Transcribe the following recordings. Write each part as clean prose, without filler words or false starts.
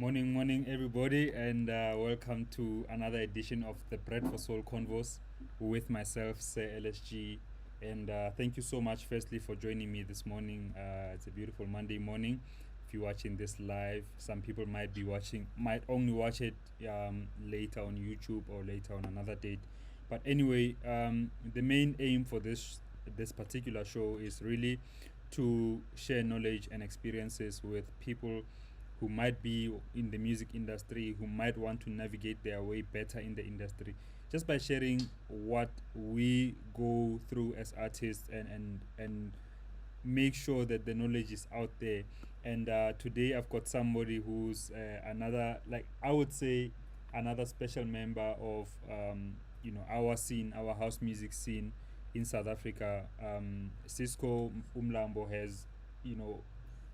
Morning, morning, everybody, and welcome to another edition of the Bread for Soul Convos with myself, Sir LSG. And thank you so much, firstly, for joining me this morning. It's a beautiful Monday morning. If you're watching this live, some people might only watch it later on YouTube or later on another date. But anyway, the main aim for this particular show is really to share knowledge and experiences with people who might be in the music industry, who might want to navigate their way better in the industry, just by sharing what we go through as artists and make sure that the knowledge is out there. And today I've got somebody who's another, like I would say, another special member of our scene, our house music scene in South Africa. Cisco Umlambo has you know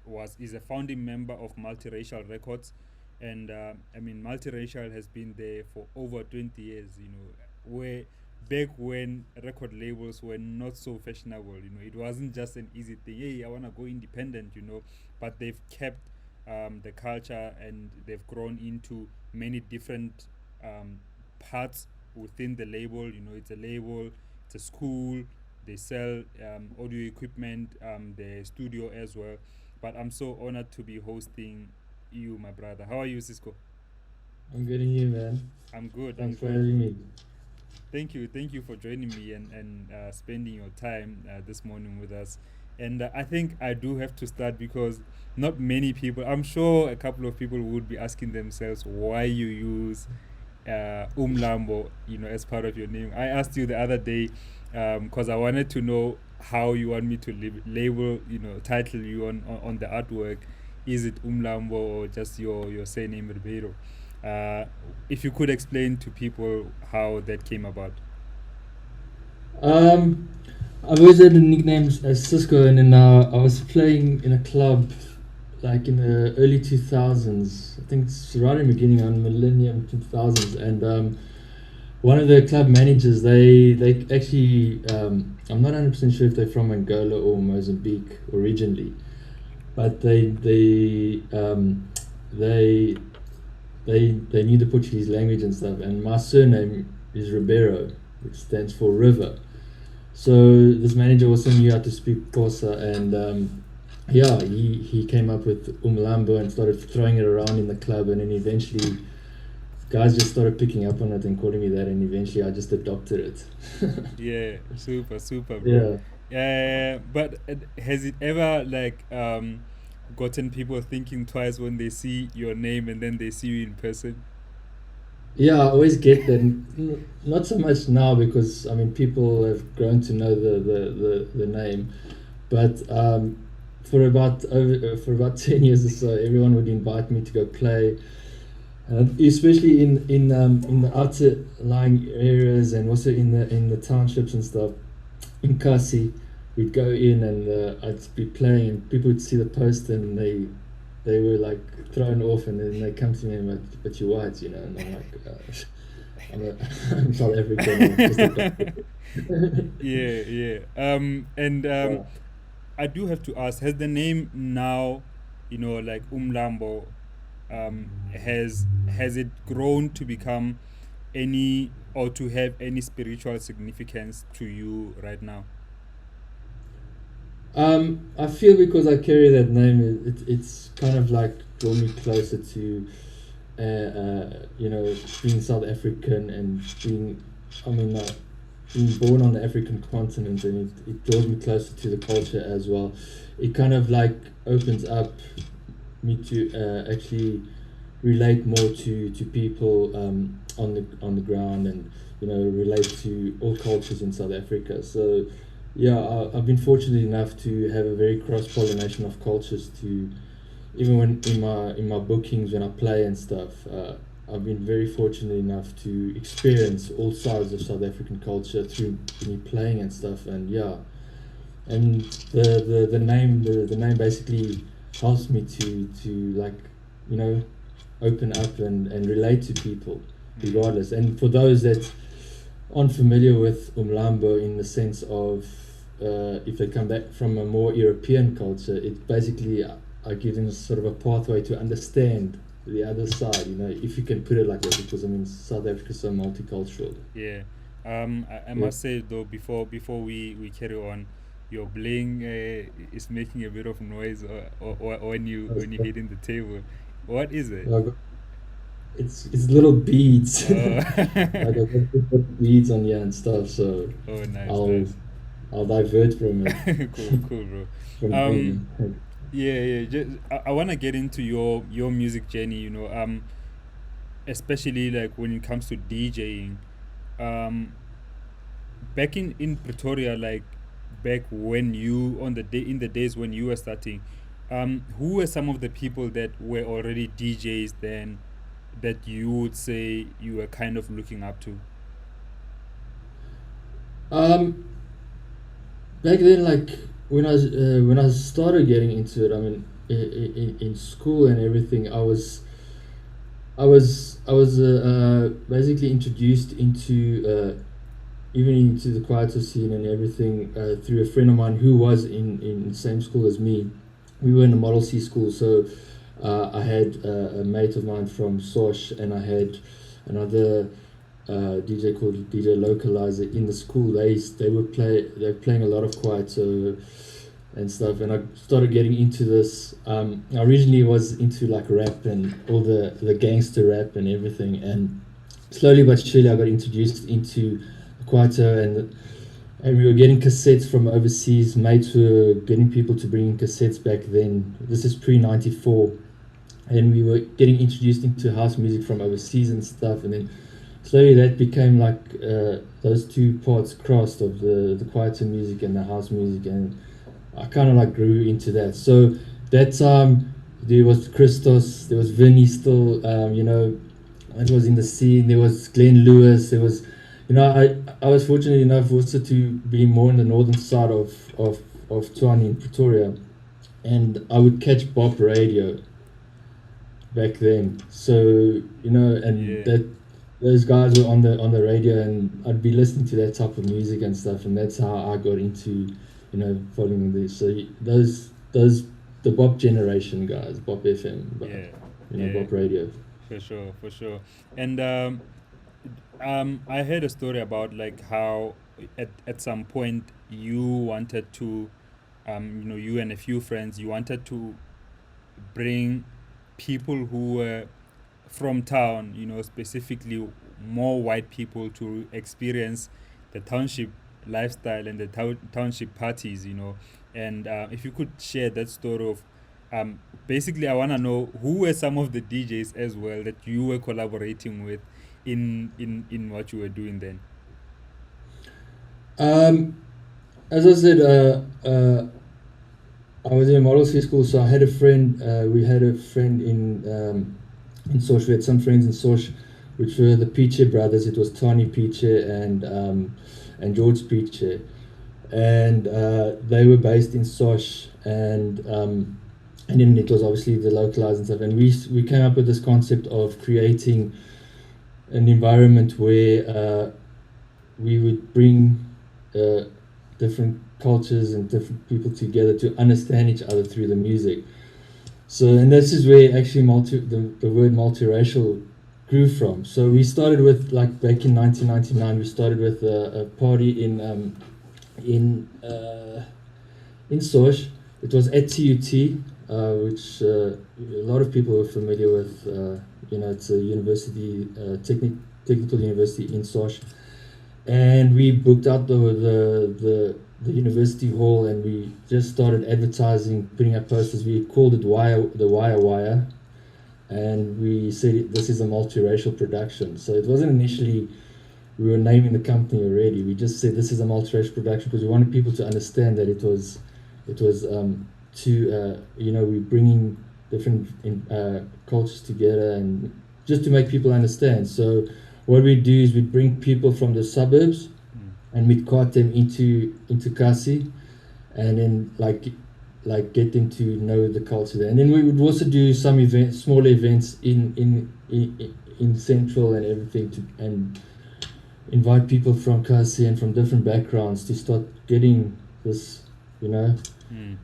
was is a founding member of Multiracial Records, and I mean Multiracial has been there for over 20 years. Where back when record labels were not so fashionable, it wasn't just an easy thing. Hey, I wanna go independent, but they've kept the culture and they've grown into many different parts within the label. It's a label, it's a school. They sell audio equipment, the studio as well. But I'm so honored to be hosting you, my brother. How are you, Cisco? I'm getting you, man. I'm good. I'm Thanks for good. having me. Thank you for joining me and spending your time this morning with us. And I think I do have to start because not many people, I'm sure a couple of people would be asking themselves why you use Umlambo, as part of your name. I asked you the other day because I wanted to know how you want me to label, title you on the artwork. Is it Umlambo or just your surname Ribeiro? Uh, if you could explain to people how that came about. Um, I've always had the nicknames as Cisco, and then I was playing in a club like in the early 2000s. I think it's right in the beginning on Millennium 2000s, and one of the club managers, they actually, I'm not 100% sure if they're from Angola or Mozambique originally, but they they knew the Portuguese language and stuff, and my surname is Ribeiro, which stands for river. So this manager also knew how to speak Xhosa, and yeah, he came up with Umlambo and started throwing it around in the club, and then eventually guys just started picking up on it and calling me that, and eventually I just adopted it. Yeah, super, super, bro. Yeah. But has it ever like gotten people thinking twice when they see your name and then they see you in person? Yeah, I always get that. Not so much now because I mean people have grown to know the name, but for about 10 years or so, everyone would invite me to go play, especially in the outer lying areas and also in the townships and stuff. In Kasi, we'd go in and I'd be playing, and people would see the poster and they were like thrown off, and then they come to me and like, but you're white, and I'm like, I'm South African, I'm just a doctor. Yeah, yeah. And Yeah. I do have to ask: has the name now, like Umlambo, has it grown to become any or to have any spiritual significance to you right now? I feel because I carry that name, it's kind of like drawn me closer to, being South African and I mean, being born on the African continent, and it draws me closer to the culture as well. It kind of like opens up me to actually relate more to people on the ground, and relate to all cultures in South Africa. So yeah, I've been fortunate enough to have a very cross pollination of cultures. To even when in my bookings when I play and stuff, I've been very fortunate enough to experience all sides of South African culture through me playing and stuff. And yeah, and the name basically helps me to like you know open up and relate to people Mm. regardless. And for those that aren't familiar with Umlambo, in the sense of if they come back from a more European culture, it basically I give them sort of a pathway to understand the other side, you know, if you can put it like that, because I mean South Africa is so multicultural. Yeah. I Yeah. must say though, before we carry on, your bling is making a bit of noise, or when you hitting the table. What is it? I've got, it's little beads. Oh, Like I've got different beads on here and stuff, so oh, nice, I'll nice. I'll divert from it Cool, cool, bro. from Um, bling. yeah, yeah. I want to get into your music journey. Especially like when it comes to DJing. Um, back in Pretoria, like back when you on the day in the days when you were starting, who were some of the people that were already DJs then that you would say you were kind of looking up to? Um, Back then, like when I started getting into it, I mean, in school and everything, I was basically introduced into even into the quieter scene and everything through a friend of mine who was in the same school as me. We were in a Model C school, so I had a mate of mine from Sosh, and I had another DJ called DJ Localizer in the school. They were playing a lot of quieter and stuff, and I started getting into this. I originally was into like rap and all the gangster rap and everything, and slowly but surely I got introduced into quieter, and we were getting cassettes from overseas. Mates were getting people to bring in cassettes back then. This is pre '94, and we were getting introduced into house music from overseas and stuff, and then slowly that became like those two parts crossed of the quieter music and the house music, and I kind of like grew into that. So that time there was Christos, there was Vinny still, it was in the scene. There was Glenn Lewis. There was, I was fortunate enough also to be more in the northern side of Tshwane in Pretoria, and I would catch Bop Radio back then. So and Yeah, that those guys were on the radio, and I'd be listening to that type of music and stuff, and that's how I got into following this. So those the Bop generation guys, Bop FM, yeah, yeah, Bop Radio. for sure, for sure. And I heard a story about like how at some point you wanted to, you and a few friends, you wanted to bring people who were from town, specifically more white people to experience the township lifestyle and the township parties, And if you could share that story of, basically, I want to know who were some of the DJs as well that you were collaborating with in what you were doing then. Um, as I said, I was in a Model C school, so I had a friend. We had a friend in Sosh. We had some friends in Sosh, which were the Piche brothers. It was Tony Piche and George Piche, and they were based in Sosh, and then it was obviously the localized and stuff. And we came up with this concept of creating an environment where we would bring different cultures and different people together to understand each other through the music. So, and this is where actually the word multiracial grew from. So we started with, like, back in 1999, we started with a party in Sosh. It was at TUT, which a lot of people are familiar with. It's a university, technical university in Sosh, and we booked out the university hall, and we just started advertising, putting up posters. We called it the Wire, and we said this is a multiracial production. So it wasn't initially we were naming the company already. We just said this is a multiracial production because we wanted people to understand that it was we're bringing different cultures together, and just to make people understand. So what we do is we bring people from the suburbs, and we cart them into Kasi, and then like get them to know the culture there. And then we would also do some smaller events in Central and everything, and invite people from Kasi and from different backgrounds to start getting this, Mm.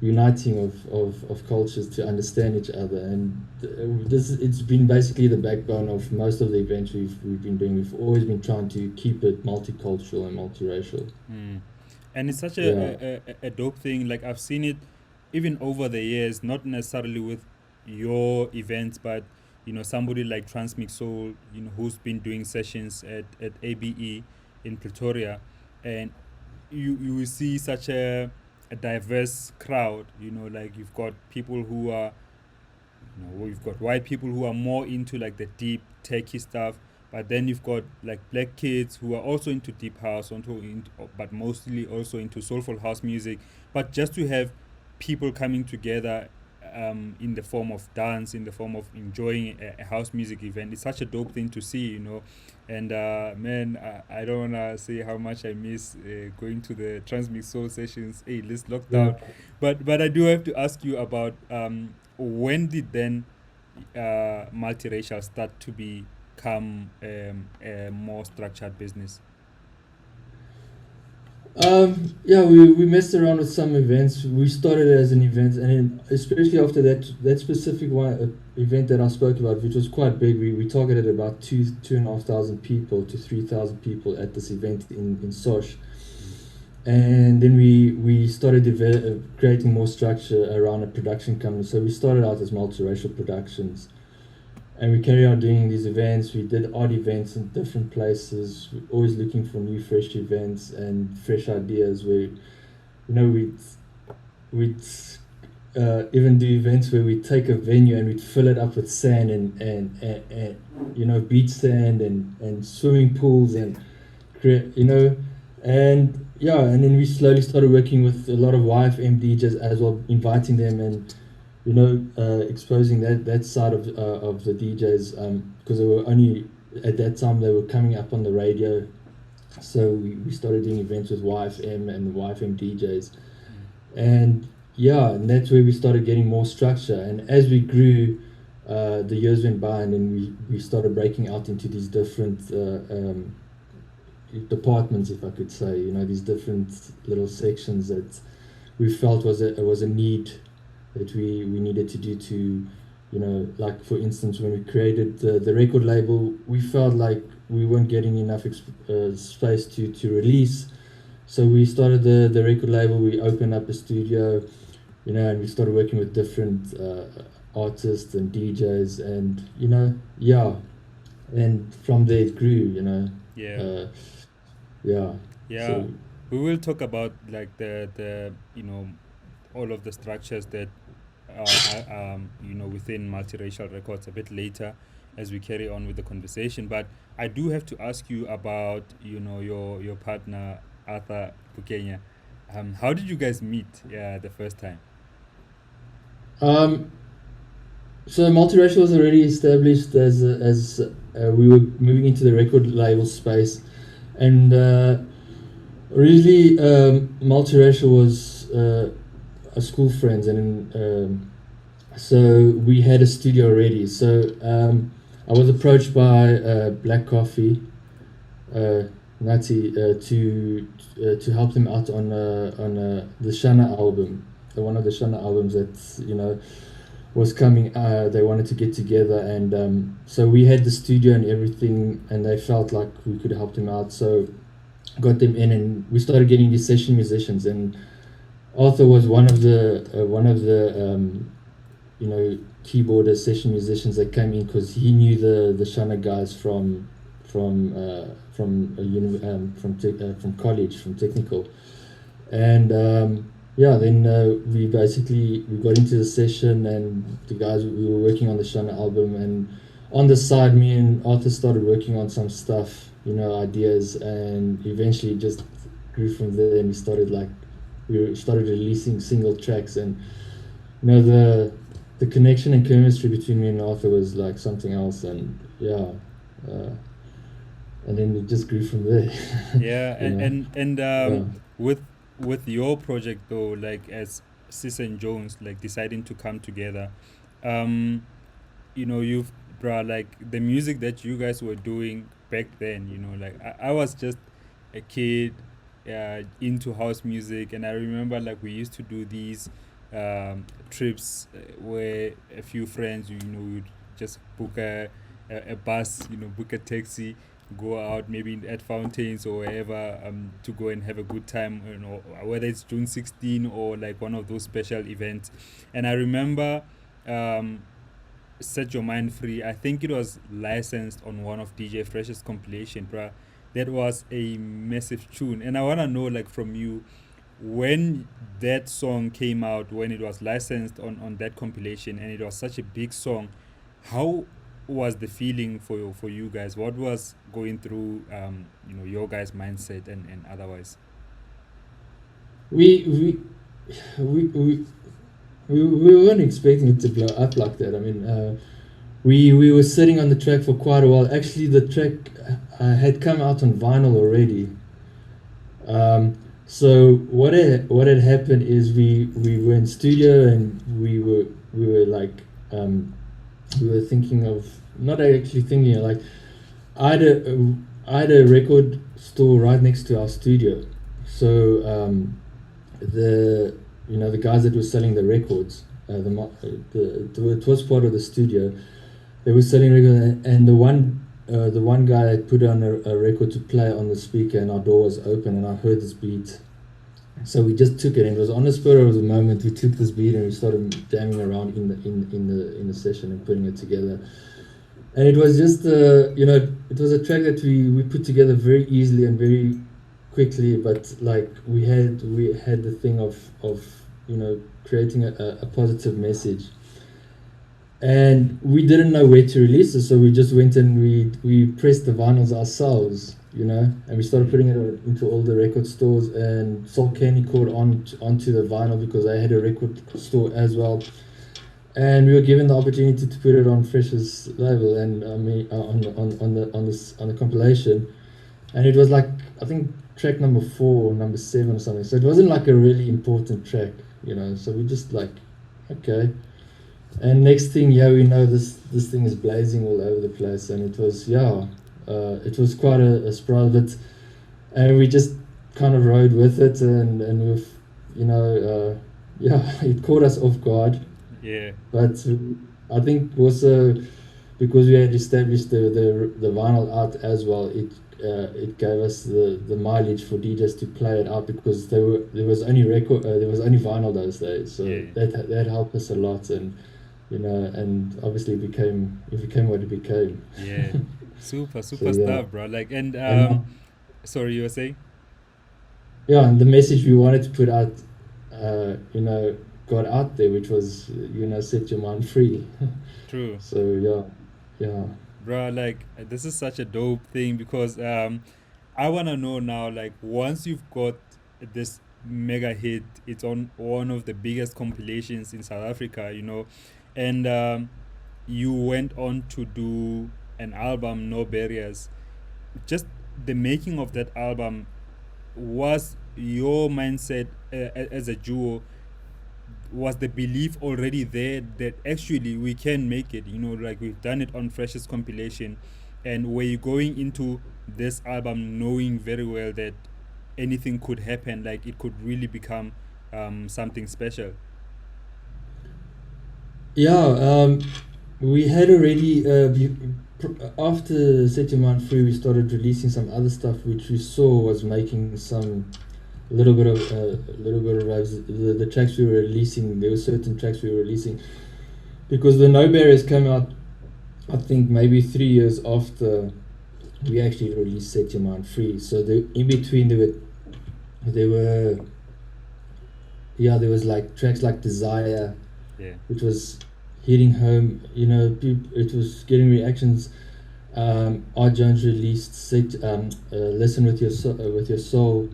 uniting of cultures to understand each other. And this it's been basically the backbone of most of the events we've been doing. We've always been trying to keep it multicultural and multiracial. Mm. And it's such Yeah, a dope thing. Like I've seen it even over the years, not necessarily with your events, but somebody like Transmix Soul, who's been doing sessions at ABE in Pretoria, and you will see such a diverse crowd. Like you've got people who are we've got white people who are more into like the deep techie stuff, but then you've got like black kids who are also into deep house, but mostly also into soulful house music. But just to have people coming together in the form of dance, in the form of enjoying a house music event, it's such a dope thing to see. And man, I don't wanna say how much I miss going to the Transmix Soul sessions. Hey, let's yeah. lockdown. But I do have to ask you about when did then multiracial start to become a more structured business? Yeah, we messed around with some events. We started as an event, and then especially after that specific one event that I spoke about, which was quite big. We targeted about 2,500 people to 3,000 people at this event in Sosh, Mm. and then we started creating more structure around a production company. So we started out as multiracial productions, and we carry on doing these events. We did odd events in different places. We're always looking for new, fresh events and fresh ideas. Where we'd even do events where we'd take a venue and we'd fill it up with sand and beach sand and swimming pools and create and yeah, and then we slowly started working with a lot of YFM DJs as well, inviting them and exposing that side of the DJs, because they were only at that time they were coming up on the radio. So we started doing events with YFM and the YFM DJs, Mm. and yeah, and that's where we started getting more structure. And as we grew, the years went by, and then we started breaking out into these different departments, if I could say, these different little sections that we felt was a need that we needed to do to, like for instance, when we created the record label, we felt like we weren't getting enough space to release. So we started the record label, we opened up a studio, and we started working with different artists and DJs, and, yeah, and from there it grew, Yeah, uh, yeah, yeah. so, We will talk about like the all of the structures that within multiracial records a bit later as we carry on with the conversation. But I do have to ask you about your partner Arthur Bukenya. How did you guys meet? Yeah, the first time. um, So multiracial was already established as we were moving into the record label space, and originally multiracial was a school friends, and so we had a studio already. So I was approached by Black Coffee, Nati, to help them out on the Shana album, one of the Shana albums that was coming. They wanted to get together, and so we had the studio and everything, and they felt like we could help them out. So got them in, and we started getting these session musicians. And Arthur was one of the keyboarders, session musicians that came in because he knew the Shana guys from college, from technical, and yeah, then we got into the session, and the guys, we were working on the Shana album, and on the side, me and Arthur started working on some stuff, ideas, and eventually it just grew from there, and we started releasing single tracks, and the connection and chemistry between me and Arthur was like something else, and yeah, uh, and then it just grew from there. Yeah, you know, and yeah. with your project though, like as Sis and Jones, like deciding to come together, um, you've brought like the music that you guys were doing back then. Like I was just a kid into house music, and I remember like we used to do these. trips where a few friends, you know, you'd just book a bus, you know, book a taxi, go out maybe at fountains or wherever, to go and have a good time, you know, whether it's June 16 or like one of those special events. And I remember, um, Set Your Mind Free. I think it was licensed on one of DJ Fresh's compilation, bruh. That was a massive tune. And I wanna know, like, from you, when that song came out, when it was licensed on that compilation, and it was such a big song, how was the feeling for you guys? What was going through, you know, your guys' mindset and otherwise? We we we we we weren't expecting it to blow up like that. I mean, we were sitting on the track for quite a while. Actually, the track had come out on vinyl already. So what had happened is we were in studio and we were like we were thinking of not actually thinking like I had a record store right next to our studio, so the you know the guys that were selling the records, it was part of the studio. They were selling records, and the one guy had put on a record to play on the speaker, and our door was open, and I heard this beat. So we just took it, and it was on the spur of the moment. We took this beat and we started jamming around in the session and putting it together. And it was just you know, it was a track that we put together very easily and very quickly, but like we had the thing of you know, creating a positive message, and we didn't know where to release it, so we just went and we pressed the vinyls ourselves, you know, and we started putting it into all the record stores, and Sol Kenny caught onto the vinyl because they had a record store as well, and we were given the opportunity to put it on Fresh's label, and I mean on the compilation, and it was like, I think, track number 4 or number 7 or something. So it wasn't like a really important track, you know. So we just like, okay. And next thing, yeah, we know this thing is blazing all over the place, and it was it was quite a surprise, but and we just kind of rode with it, and with you know it caught us off guard. Yeah. But I think also because we had established the vinyl out as well, it gave us the mileage for DJs to play it out, because there was only vinyl those days, so Yeah. that helped us a lot, and you know, and obviously it became what it became. Yeah. Super So stuff, bro. Like, and and sorry, you were saying? yeah, and the message we wanted to put out, you know, got out there, which was, you know, set your mind free. True. So yeah. Bro, like, this is such a dope thing because I wanna know now, like, once you've got this mega hit, it's on one of the biggest compilations in South Africa, you know, and you went on to do an album, No Barriers. Just the making of that album, was your mindset as a duo, was the belief already there that actually we can make it, you know, like we've done it on Freshest compilation, and were you going into this album knowing very well that anything could happen, like it could really become something special? Yeah, we had already after Set Your Mind Free, we started releasing some other stuff which we saw was making some little bit of waves. The tracks we were releasing, there were certain tracks we were releasing because the No Barriers came out, I think maybe 3 years after we actually released Set Your Mind Free. So in between there were there was like tracks like Desire, Yeah. which was hitting home. You know, it was getting reactions. R. Jones released Listen with Your Soul.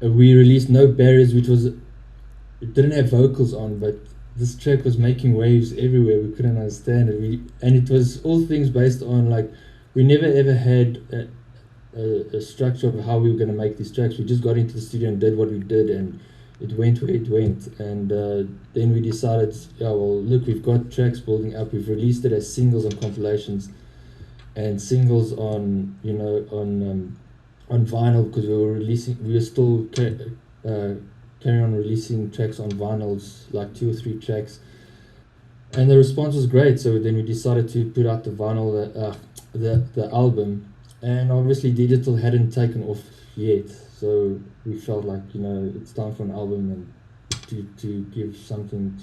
We released No Barriers, which was, it didn't have vocals on, but this track was making waves everywhere. We couldn't understand it. And it was all things based on, like, we never ever had a structure of how we were going to make these tracks. We just got into the studio and did what we did, and it went where it went. And then we decided, well, look, we've got tracks building up. We've released it as singles on compilations and singles on, you know, on vinyl, because we were still carry on releasing tracks on vinyls, like 2 or 3 tracks, and the response was great. So then we decided to put out the vinyl, the album, and obviously digital hadn't taken off yet. So we felt like it's time for an album and to give something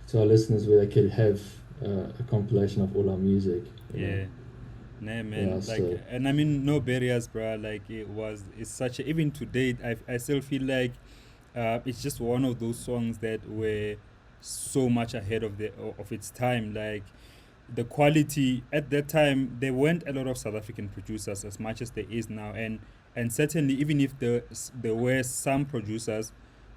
to our listeners where they could have a compilation of all our music. Yeah. Nah, man. Yeah. Like, So and I mean, no barriers, bro. Like, it's such a, even to date, I still feel like it's just one of those songs that were so much ahead of its time. Like, the quality at that time, there weren't a lot of South African producers as much as there is now, and certainly even if there were some producers,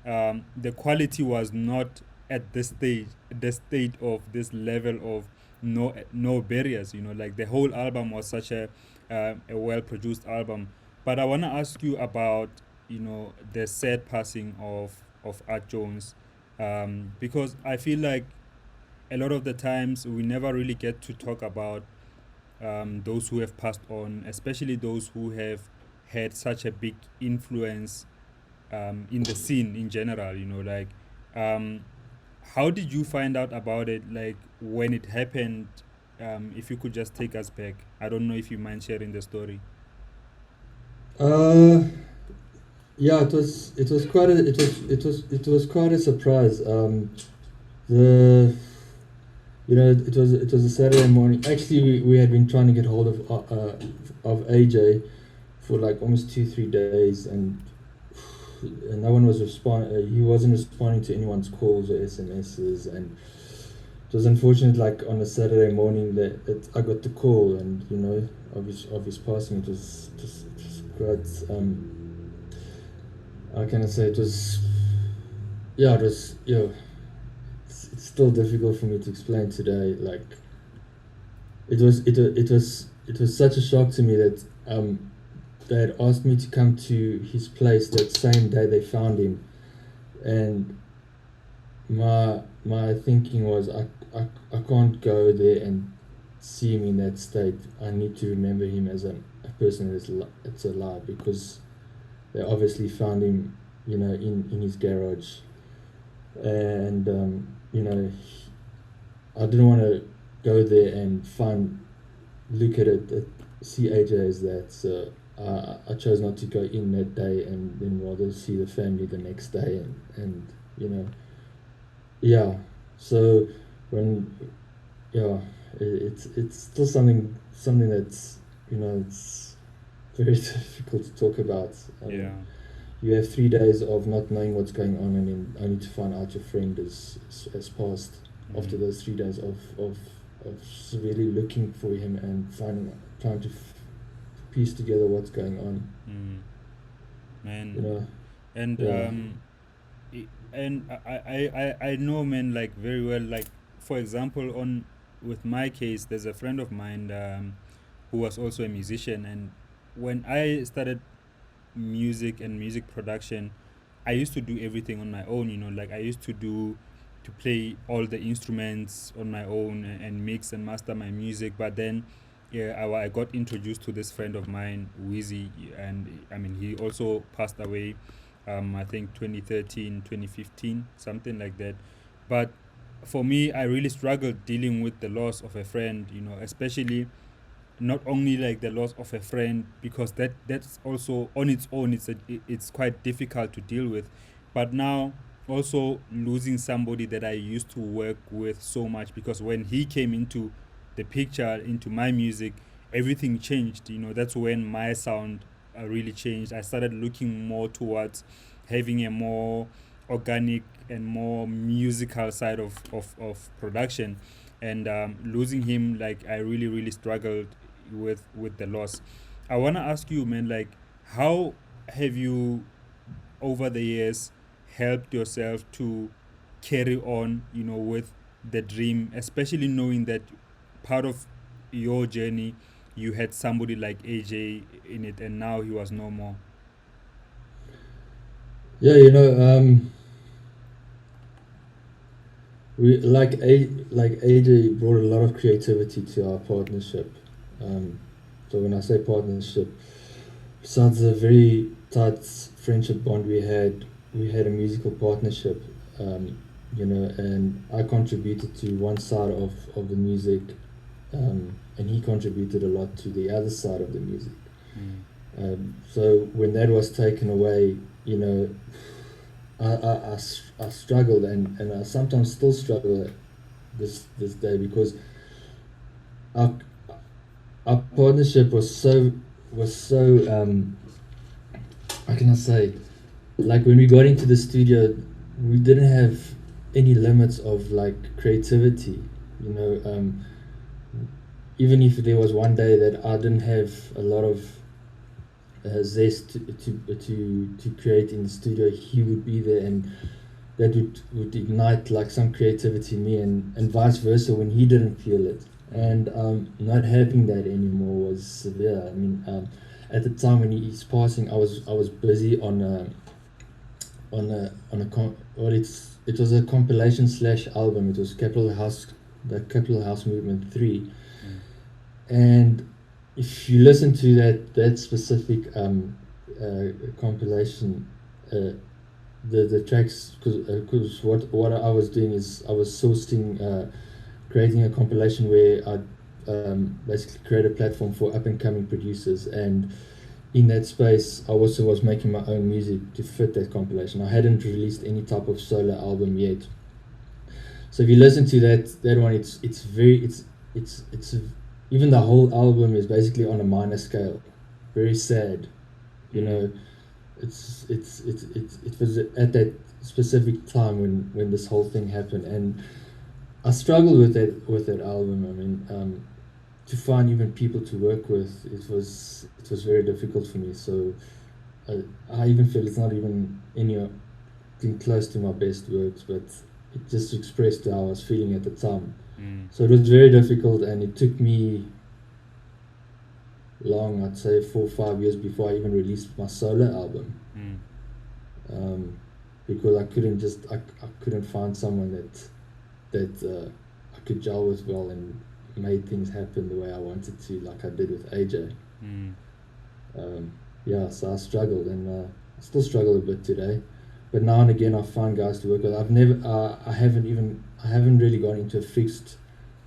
the quality was not at the state of this level of no barriers. Like, the whole album was such a well produced album. But I want to ask you about the sad passing of Art Jones, because I feel like a lot of the times we never really get to talk about those who have passed on, especially those who have had such a big influence in the scene in general. Like, um, how did you find out about it? Like, when it happened, if you could just take us back. I don't know if you mind sharing the story. uh, yeah, it was quite a surprise. The it was a Saturday morning. Actually, we had been trying to get hold of AJ for like almost 2 3 days, and no one was he wasn't responding to anyone's calls or SMSs, and it was unfortunate. Like on a Saturday morning that I got the call, and of his passing. It was quite how can I say, it was it's still difficult for me to explain today. Like it was such a shock to me that they had asked me to come to his place that same day they found him, and my thinking was I can't go there and see him in that state. I need to remember him as a person that's alive, because they obviously found him in his garage, and I didn't want to go there and look at it, see AJ as that. So I chose not to go in that day, and then rather see the family the next day, and yeah. So when it's still something that's it's very difficult to talk about. Yeah. You have 3 days of not knowing what's going on, and then only to find out your friend has passed after those 3 days of really looking for him and trying to piece together what's going on. Man. And Yeah. and I know, man, like, very well. Like, for example, on with my case, there's a friend of mine who was also a musician, and when I started music and music production, I used to do everything on my own. Like, I used to play all the instruments on my own, and mix and master my music. But then, yeah, I got introduced to this friend of mine, Wheezy, and I mean, he also passed away. I think 2013, 2015, something like that. But for me, I really struggled dealing with the loss of a friend. Especially not only like the loss of a friend, because that's also on its own, it's quite difficult to deal with, but now also losing somebody that I used to work with so much, because when he came into the picture, into my music, everything changed. That's when my sound really changed. I started looking more towards having a more organic and more musical side of production, and losing him, like, I really really struggled with the loss. I want to ask you, man, like, how have you over the years helped yourself to carry on, with the dream, especially knowing that part of your journey, you had somebody like AJ in it, and now he was no more. Yeah, we like AJ brought a lot of creativity to our partnership. So when I say partnership, besides the very tight friendship bond we had, we had a musical partnership, you know, and I contributed to one side of the music, and he contributed a lot to the other side of the music. Mm. So when that was taken away, you know, I struggled, and I sometimes still struggle this day, because our our partnership was so how can I say, like when we got into the studio, we didn't have any limits of like creativity, you know. Even if there was one day that I didn't have a lot of zest to create in the studio, he would be there, and that would ignite like some creativity in me, and vice versa when he didn't feel it. And not having that anymore was severe. I mean, at the time when he's passing, I was busy on well, it was a compilation / album. It was the Capital House Movement 3. Mm. And if you listen to that specific compilation, the tracks, because what I was doing is I was sourcing, creating a compilation where I basically create a platform for up and coming producers, and in that space I also was making my own music to fit that compilation. I hadn't released any type of solo album yet, so if you listen to that one, it's even the whole album is basically on a minor scale, very sad, you know. It was at that specific time when this whole thing happened, and I struggled with that album. I mean, to find even people to work with, it was very difficult for me. So I even feel it's not even anything close to my best works, but it just expressed how I was feeling at the time. Mm. So it was very difficult, and it took me long, I'd say 4 or 5 years before I even released my solo album. Mm. Because I couldn't find someone that I could gel with well and made things happen the way I wanted to, like I did with AJ. Mm. Yeah, so I struggled, and I still struggle a bit today, but now and again I find guys to work with. I haven't really gone into a fixed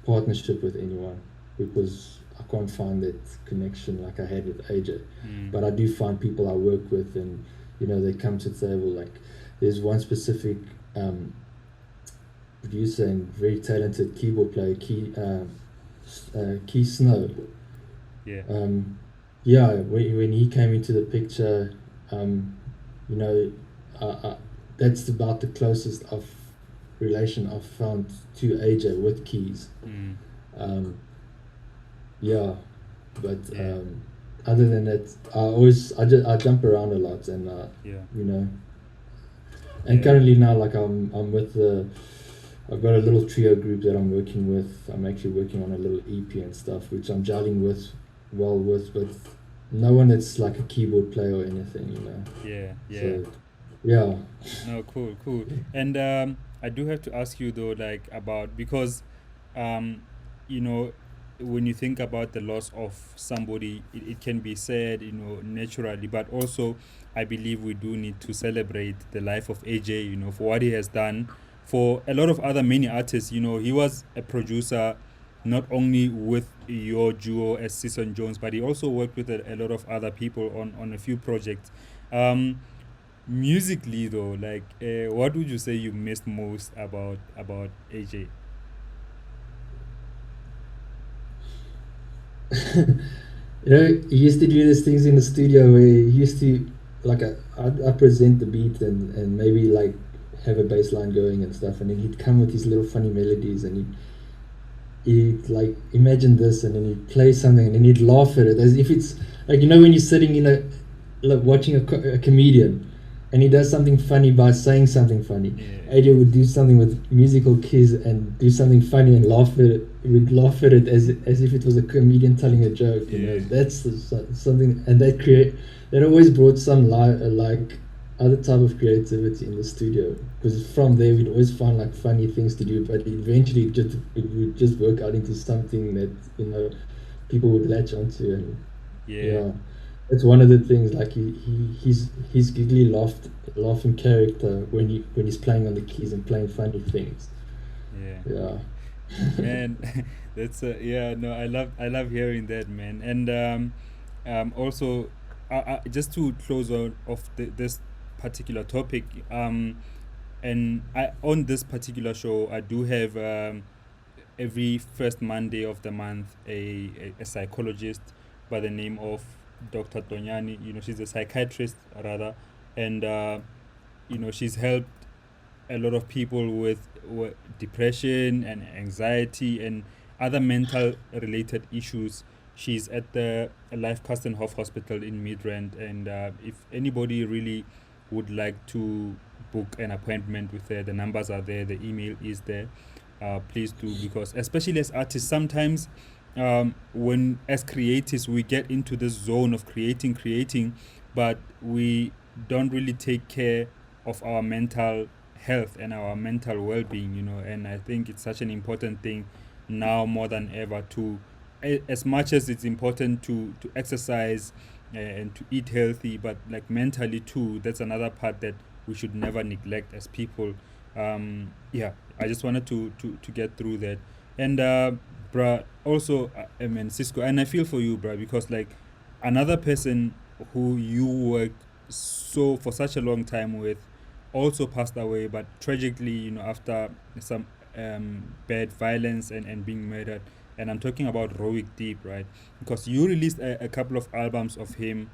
partnership with anyone, because I can't find that connection like I had with AJ. Mm. But I do find people I work with, and you know, they come to the table. Like there's one specific producer and very talented keyboard player, Key Snow. Yeah. Yeah, when he came into the picture, you know, that's about the closest relation I've found to AJ with keys. Mm. Yeah, but Yeah. other than that, I jump around a lot, and Yeah. you know, and Yeah. currently now, like I'm with I've got a little trio group that I'm working with. I'm actually working on a little EP and stuff, which I'm gelling with, but no one that's like a keyboard player or anything, you know. Yeah. Yeah. So, yeah. No, cool. And I do have to ask you though, like about, because you know, when you think about the loss of somebody, it can be sad, you know, naturally, but also I believe we do need to celebrate the life of AJ, you know, for what he has done for a lot of other many artists. You know, he was a producer not only with your duo as Season Jones, but he also worked with a lot of other people on a few projects. Musically though, like what would you say you missed most about AJ? You know, he used to do these things in the studio where he used to, like, I present the beat, and maybe like have a bass line going and stuff, and then he'd come with his little funny melodies, and he'd like imagine this, and then he'd play something, and then he'd laugh at it as if it's like, you know, when you're sitting in like watching a comedian, and he does something funny by saying something funny. Yeah. AJ would do something with musical keys and do something funny and laugh at it. He would laugh at it as if it was a comedian telling a joke. You know, that's something, and that always brought some like other type of creativity in the studio. Because from there we'd always find like funny things to do, but eventually it would just work out into something that, you know, people would latch onto, and Yeah. yeah. That's one of the things. Like he's giggly laughing character when he's playing on the keys and playing funny things. Yeah. Yeah. Man, that's yeah, no, I love hearing that, man. And also, just to close on off this particular topic, and I on this particular show I do have every first Monday of the month a psychologist by the name of Dr. Tonyani. She's a psychiatrist rather, and she's helped a lot of people with depression and anxiety and other mental related issues. She's at the Life Kastenhof Hospital in Midrand, and if anybody really would like to book an appointment with her, the numbers are there, the email is there. Please do, because especially as artists, sometimes when as creatives we get into this zone of creating, but we don't really take care of our mental health and our mental well-being, and I think it's such an important thing now more than ever to as much as it's important to exercise and to eat healthy, but like mentally too, that's another part that we should never neglect as people. Yeah, I just wanted to get through that. And bruh, also, I mean, Cisco, and I feel for you, bruh, because like another person who you worked so for such a long time with also passed away, but tragically, after some bad violence and being murdered. And I'm talking about Rowick Deep, right? Because you released a couple of albums of him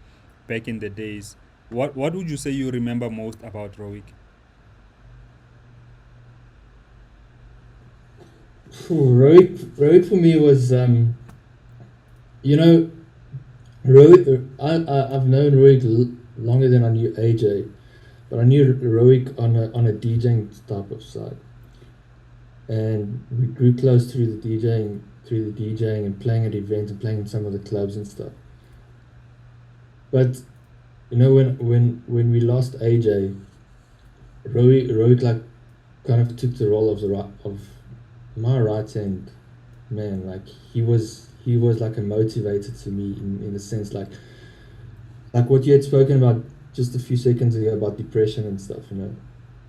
back in the days. What would you say you remember most about Rowick? Rohit for me was you know Rohit. I've known Rohit longer than I knew AJ, but I knew Rohit on a DJing type of side, and we grew close through the DJing and playing at events and playing in some of the clubs and stuff. But when we lost AJ, Rohit like kind of took the role of of my right hand man. Like he was like a motivator to me in a sense, like what you had spoken about just a few seconds ago about depression and stuff.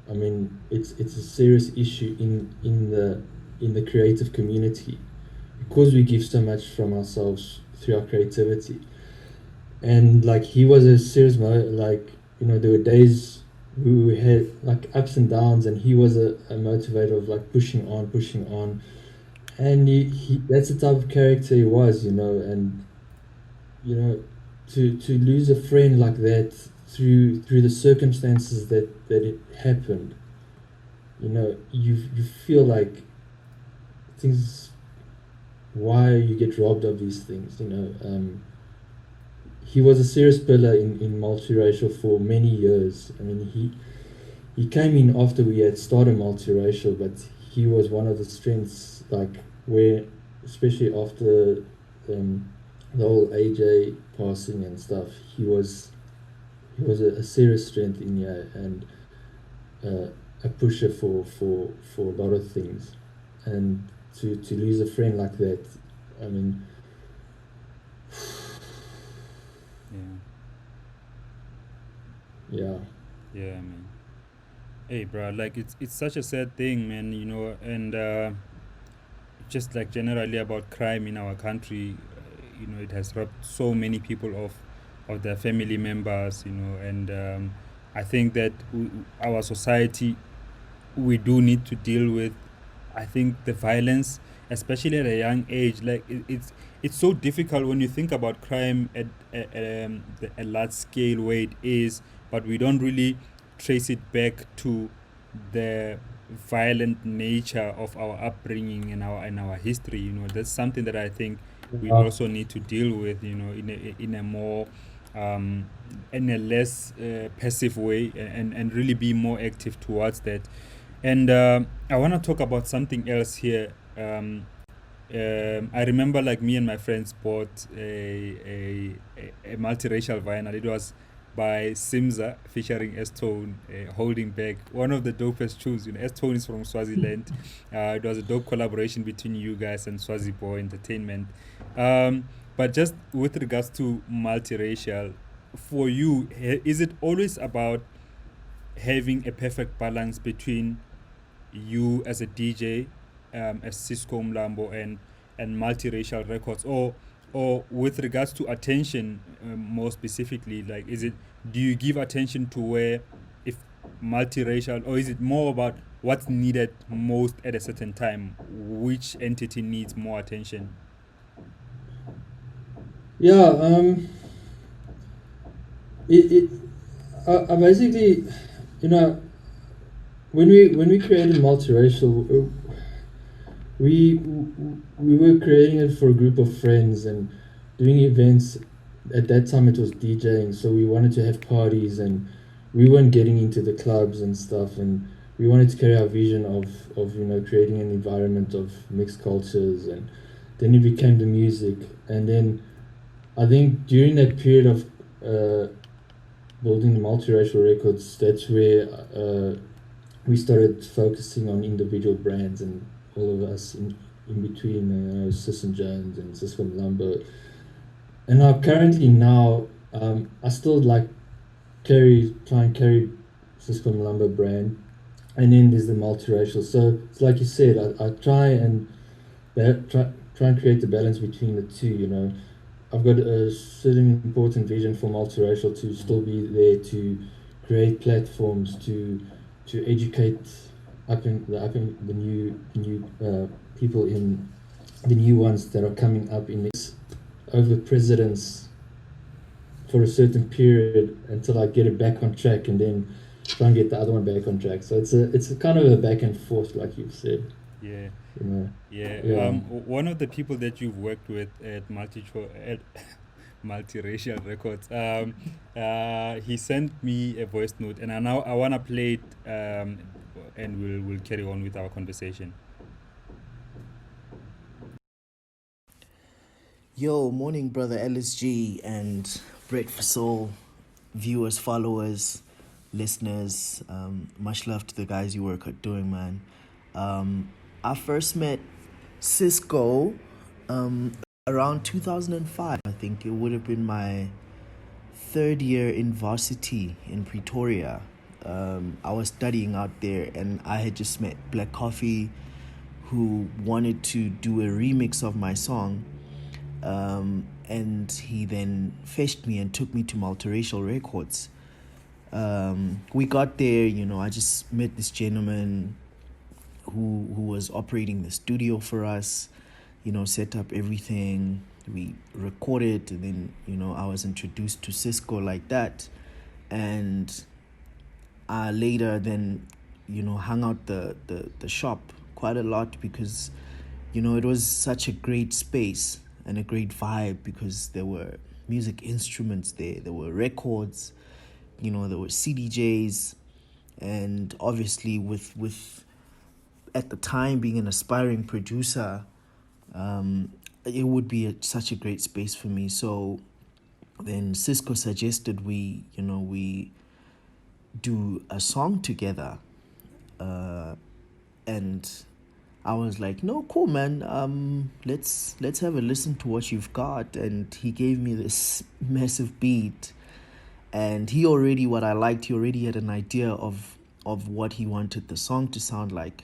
I mean, it's a serious issue in the creative community because we give so much from ourselves through our creativity. And like he was a serious like there were days we had like ups and downs, and he was a motivator of like pushing on, and he that's the type of character he was, and to lose a friend like that through the circumstances that it happened, you feel like things, why you get robbed of these things. He was a serious pillar in multiracial for many years. I mean, he came in after we had started multiracial, but he was one of the strengths, like where, especially after the whole AJ passing and stuff, he was a serious strength in here, and a pusher for a lot of things, and to lose a friend like that, I mean, Yeah, yeah, yeah, man. Hey, bro, like it's such a sad thing, man. And just like generally about crime in our country, it has robbed so many people of their family members, and I think that our society, we do need to deal with, I think, the violence, especially at a young age. Like it's so difficult when you think about crime at a large scale where it is, but we don't really trace it back to the violent nature of our upbringing and our history. That's something that I think we uh, also need to deal with. In a more um, in a less passive way, and really be more active towards that. And I want to talk about something else here. I remember, like, me and my friends bought a multiracial vinyl. It was by Simza featuring S-Tone, Holding Back. One of the dopest tunes. S-Tone is from Swaziland. It was a dope collaboration between you guys and Swazi Boy Entertainment. Um, But just with regards to multiracial, for you, is it always about having a perfect balance between you as a DJ, as Cisco Umlambo, and multiracial records, or with regards to attention, more specifically, like, do you give attention to where, if multiracial, or is it more about what's needed most at a certain time, which entity needs more attention? Yeah, I basically, you know, when we created multiracial, we we were creating it for a group of friends and doing events. At that time, it was DJing, so we wanted to have parties, and we weren't getting into the clubs and stuff, and we wanted to carry our vision of creating an environment of mixed cultures, and then it became the music, and then I think during that period of building the multiracial records, that's where we started focusing on individual brands, and all of us in between Sis and Jones and SISCO UMLAMBO. And currently now, I still like try and carry SISCO UMLAMBO brand, and then there's the multiracial. So it's like you said, I try and try and create the balance between the two. I've got a certain important vision for multiracial to still be there to create platforms to educate the new people in the new ones that are coming up in this over presidents for a certain period until I get it back on track, and then try and get the other one back on track. So it's a kind of a back and forth, like you've said. Yeah. Yeah. One of the people that you've worked with at multiracial records, he sent me a voice note, and I wanna play it, and we'll carry on with our conversation. Yo, morning, brother LSG and Bread for Soul viewers, followers, listeners. Much love to the guys you work at doing, man. I first met Cisco around 2005. I think it would have been my third year in varsity in Pretoria. I was studying out there, and I had just met Black Coffee, who wanted to do a remix of my song. And he then fetched me and took me to Multiracial Records. We got there, I just met this gentleman who was operating the studio for us, set up everything. We recorded, and then, I was introduced to Cisco like that. And I later then, hung out the shop quite a lot because, it was such a great space and a great vibe, because there were music instruments there were records, there were CDJs, and obviously with at the time being an aspiring producer, it would be such a great space for me. So then Cisco suggested we do a song together, and I was like, no, cool, man. Let's have a listen to what you've got. And he gave me this massive beat, and he already had an idea of what he wanted the song to sound like.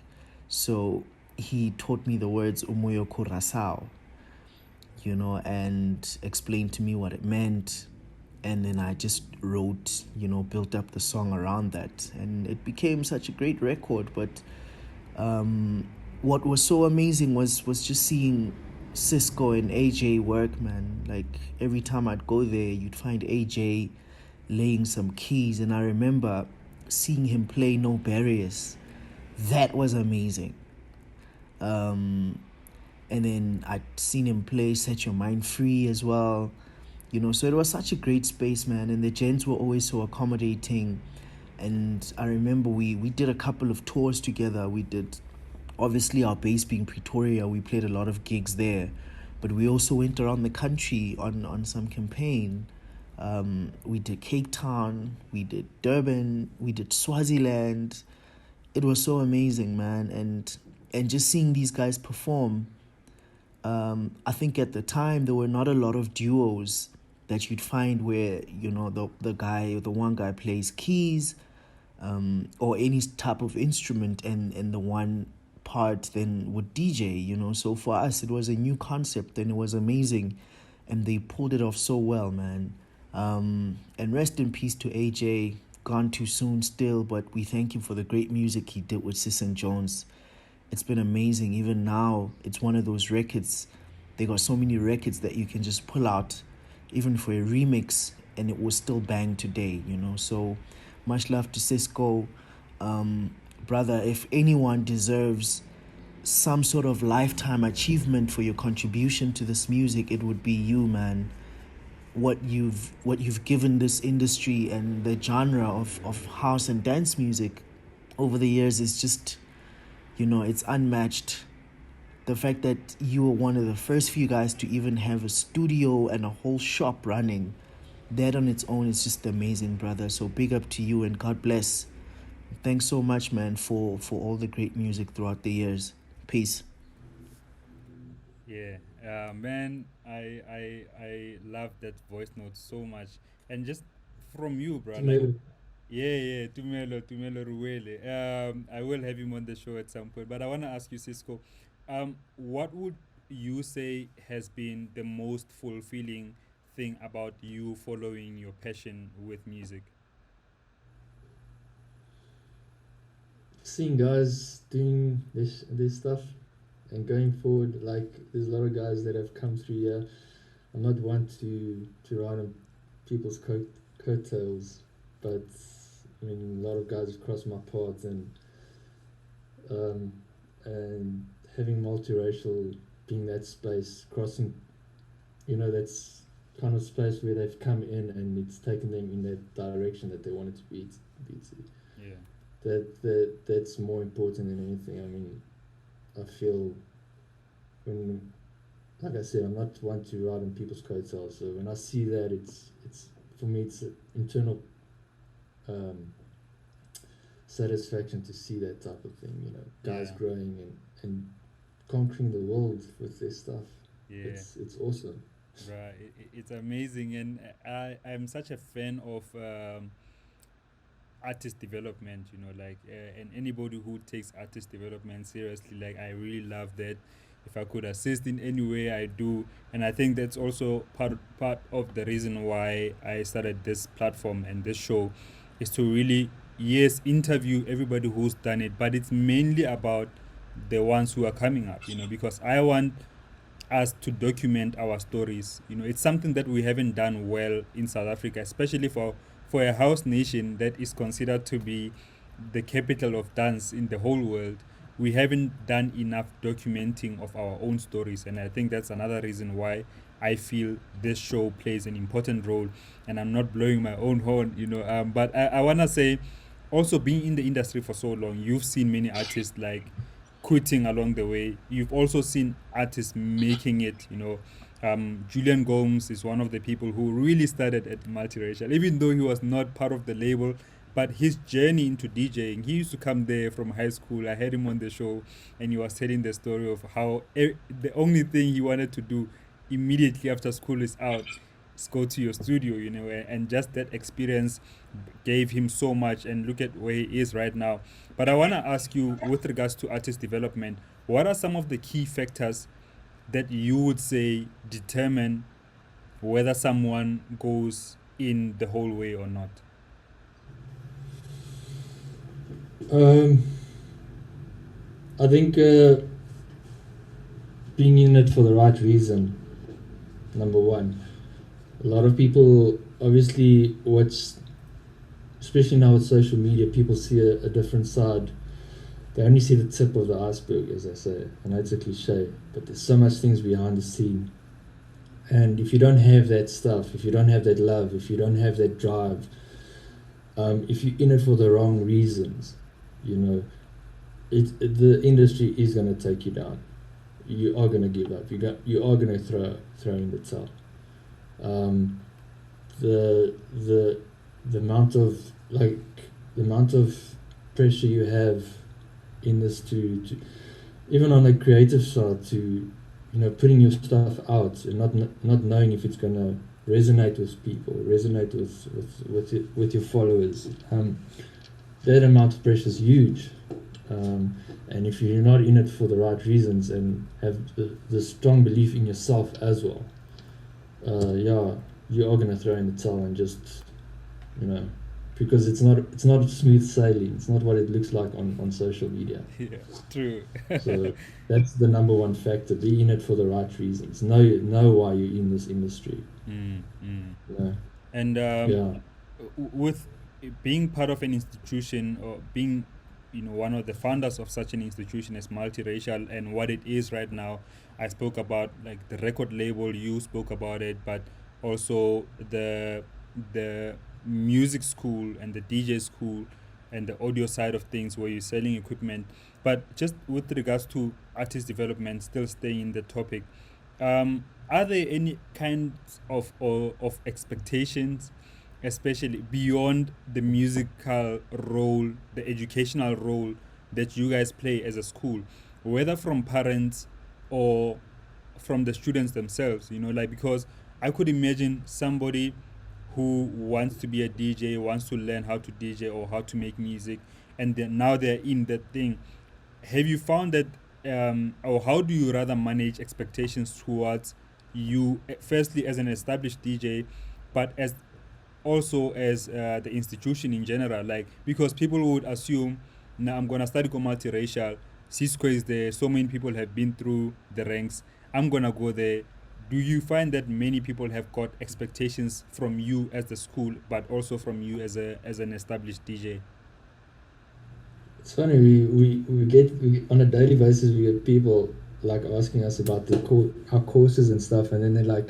So he taught me the words Umoyo Kurasao, and explained to me what it meant. And then I just wrote, built up the song around that, and it became such a great record. But what was so amazing was just seeing Cisco and AJ work, man. Like, every time I'd go there, you'd find AJ laying some keys, and I remember seeing him play No Barriers. That was amazing. And then I'd seen him play Set Your Mind Free as well. So it was such a great space, man, and the gents were always so accommodating. And I remember we did a couple of tours together. We did, obviously, our base being Pretoria, we played a lot of gigs there, but we also went around the country on some campaign. We did Cape Town, we did Durban, we did Swaziland. It was so amazing, man, and just seeing these guys perform, I think at the time there were not a lot of duos that you'd find where, you know, the one guy plays keys, or any type of instrument, and the one part then would DJ, you know. So for us, it was a new concept and it was amazing, and they pulled it off so well, man. And rest in peace to AJ, gone too soon still, but we thank him for the great music he did with Sis and Jones. It's been amazing. Even now, it's one of those records. They got so many records that you can just pull out, even for a remix, and it will still bang today, you know. So much love to Cisco. Brother, if anyone deserves some sort of lifetime achievement for your contribution to this music, it would be you, man. What you've given this industry and the genre of house and dance music over the years is just, you know, it's unmatched. The fact that you were one of the first few guys to even have a studio and a whole shop running, that on its own is just amazing, brother. So big up to you and God bless. Thanks so much, man, for all the great music throughout the years. Peace. Yeah, man, I love that voice note so much, and just from you, bro. Like, Tumelo. yeah, Tumelo Ruele. I will have him on the show at some point, but I want to ask you, Cisco, what would you say has been the most fulfilling thing about you following your passion with music? Seeing guys doing this stuff and going forward, like there's a lot of guys that have come through here. I'm not one to ride on people's coattails, but I mean a lot of guys have crossed my path, and having multiracial being that space, crossing, you know, that's kind of space where they've come in and it's taken them in that direction that they wanted to be to. Yeah, That's more important than anything. I mean, I feel when, like I said, I'm not one to ride on people's coattails. So when I see that, it's for me, it's an internal satisfaction to see that type of thing. You know, guys yeah, growing and conquering the world with their stuff. yeah. It's awesome. Right, it's amazing, and I'm such a fan of artist development. You know, like and anybody who takes artist development seriously, like I really love that. If I could assist in any way, I do, and I think that's also part of the reason why I started this platform and this show, is to really, yes, interview everybody who's done it, but it's mainly about the ones who are coming up. You know, because I want us to document our stories. You know, it's something that we haven't done well in South Africa, especially for a house nation that is considered to be the capital of dance in the whole world. We haven't done enough documenting of our own stories, and I think that's another reason why I feel this show plays an important role. And I'm not blowing my own horn, you know, but I want to say, also being in the industry for so long, you've seen many artists like quitting along the way. You've also seen artists making it, you know. Julian Gomes is one of the people who really started at multiracial, even though he was not part of the label. But his journey into DJing, he used to come there from high school. I had him on the show, and he was telling the story of how the only thing he wanted to do immediately after school is out is go to your studio, you know, and just that experience gave him so much. And look at where he is right now. But I want to ask you, with regards to artist development, what are some of the key factors that you would say determine whether someone goes in the whole way or not? I think being in it for the right reason, number one. A lot of people obviously watch, especially now with social media, people see a different side. They only see the tip of the iceberg, as I say. I know it's a cliche, but there's so much things behind the scene. And if you don't have that stuff, if you don't have that love, if you don't have that drive, if you're in it for the wrong reasons, you know, the industry is going to take you down. You are going to give up. You are going to throw in the towel. The amount of pressure you have in this to even on the creative side to putting your stuff out and not knowing if it's gonna resonate with people, resonate with your followers. That amount of pressure is huge. And if you're not in it for the right reasons and have the strong belief in yourself as well, you are gonna throw in the towel and just, because it's not smooth sailing. It's not what it looks like on social media. Yeah, true. So that's the number one factor. Be in it for the right reasons. Know why you're in this industry. And with being part of an institution or being one of the founders of such an institution as multiracial and what it is right now, I spoke about like the record label, you spoke about it, but also the music school and the DJ school and the audio side of things where you're selling equipment. But just with regards to artist development, still staying in the topic, are there any kinds of expectations, especially beyond the musical role, the educational role that you guys play as a school, whether from parents or from the students themselves, because I could imagine somebody who wants to be a DJ, wants to learn how to DJ or how to make music, and then now they're in that thing. Have you found that, or how do you rather manage expectations towards you, firstly as an established DJ, but as also as the institution in general? Like, because people would assume, now I'm gonna study multiracial, SISCO is there, so many people have been through the ranks, I'm gonna go there. Do you find that many people have got expectations from you as the school, but also from you as an established DJ? It's funny, we get on a daily basis, we get people like asking us about our courses and stuff, and then they're like,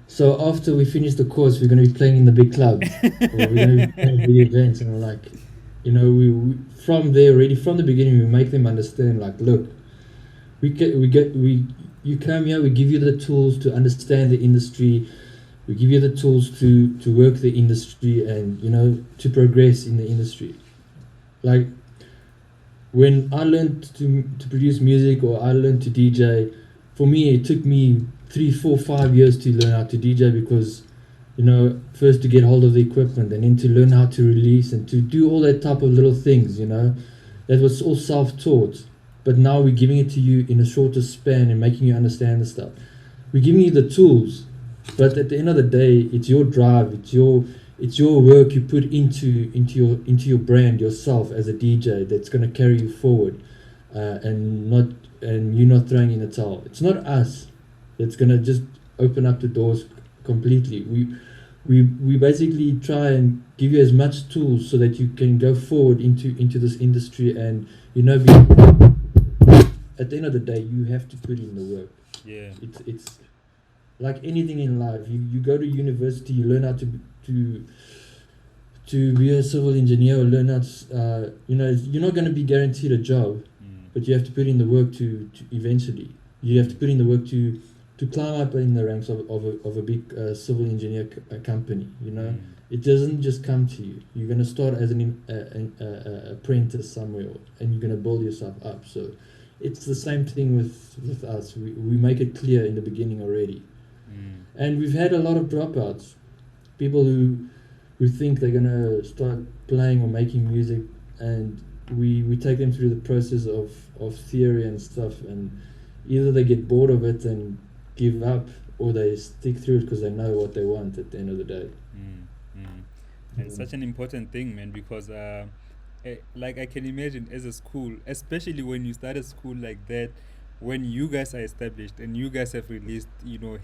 so after we finish the course, we're going to be playing in the big clubs, or we're going to be playing big events. And we're like, we from there already, from the beginning, we make them understand, like, look, you come here, we give you the tools to understand the industry, we give you the tools to work the industry and, to progress in the industry. Like, when I learned to produce music, or I learned to DJ, for me, it took me 3, 4, 5 years to learn how to DJ, because first to get hold of the equipment, and then to learn how to release and to do all that type of little things. That was all self-taught, but now we're giving it to you in a shorter span and making you understand the stuff. We're giving you the tools, but at the end of the day, it's your drive, it's your work you put into your brand, yourself as a DJ, that's going to carry you forward, and you're not throwing in the towel. It's not us that's going to just open up the doors completely. We basically try and give you as much tools so that you can go forward into this industry, and at the end of the day, you have to put in the work. Yeah. It's like anything in life. You go to university, you learn how to be a civil engineer, or learn how to, you're not going to be guaranteed a job, but you have to put in the work to eventually. You have to put in the work to climb up in the ranks of a big civil engineer company. It doesn't just come to you. You're going to start as an apprentice somewhere, and you're going to build yourself up. So it's the same thing with us. We make it clear in the beginning already. And we've had a lot of dropouts, people who think they're going to start playing or making music, and we take them through the process of theory and stuff, and either they get bored of it and give up, or they stick through it because they know what they want at the end of the day. And such an important thing, man, because like I can imagine as a school, especially when you start a school like that, when you guys are established and you guys have released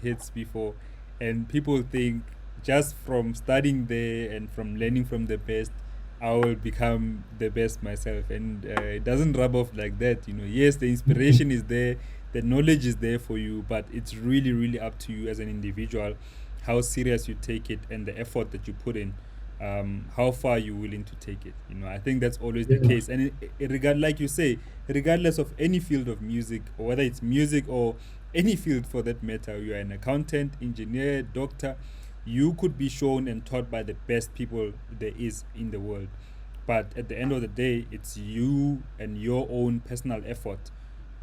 hits before, and people think just from studying there and from learning from the best, I will become the best myself, and it doesn't rub off like that. Yes, the inspiration is there, the knowledge is there for you, but it's really, really up to you as an individual, how serious you take it and the effort that you put in, how far you're willing to take it. I think that's always the case. And like you say, regardless of any field of music, or whether it's music or any field for that matter, you're an accountant, engineer, doctor, you could be shown and taught by the best people there is in the world. But at the end of the day, it's you and your own personal effort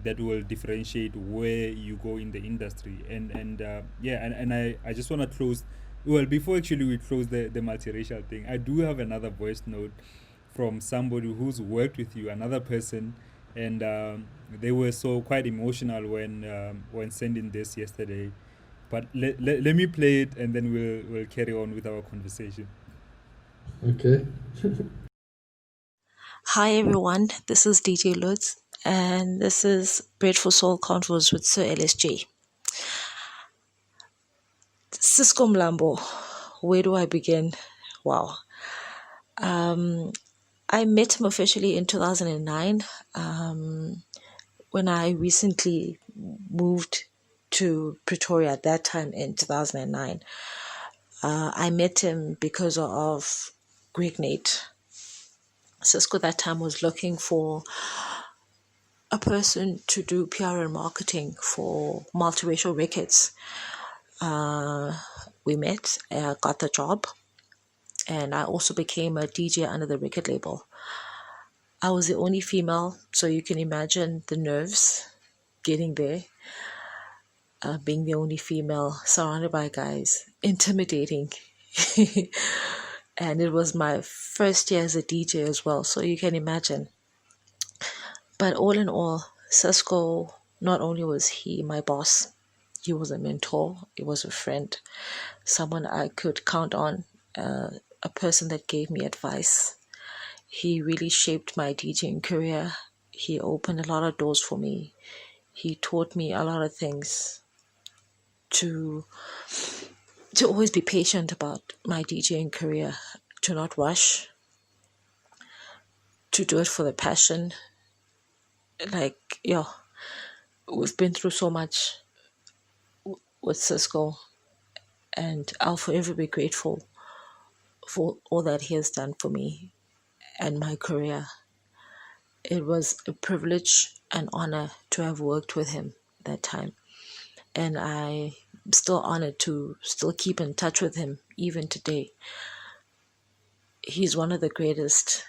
that will differentiate where you go in the industry. And I just want to close. Well, before actually we close the multiracial thing, I do have another voice note from somebody who's worked with you, another person, and they were so quite emotional when sending this yesterday. But let me play it, and then we'll carry on with our conversation. Okay. Hi everyone, this is DJ Lutz, and this is Bread for Soul Convos with Sir LSG. SISCO UMLAMBO, where do I begin? Wow. I met him officially in 2009 when I recently moved to Pretoria at that time in 2009. I met him because of Greg Nate. Cisco that time was looking for a person to do PR and marketing for multiracial records. We met, I got the job, and I also became a DJ under the record label. I was the only female, so you can imagine the nerves getting there, being the only female, surrounded by guys, intimidating. And it was my first year as a DJ as well, so you can imagine. But all in all, Cisco, not only was he my boss, he was a mentor, he was a friend, someone I could count on, a person that gave me advice. He really shaped my DJing career. He opened a lot of doors for me. He taught me a lot of things to always be patient about my DJing career, to not rush, to do it for the passion. We've been through so much with Cisco, and I'll forever be grateful for all that he has done for me and my career. It was a privilege and honor to have worked with him that time, and I'm still honored to still keep in touch with him even today. He's one of the greatest.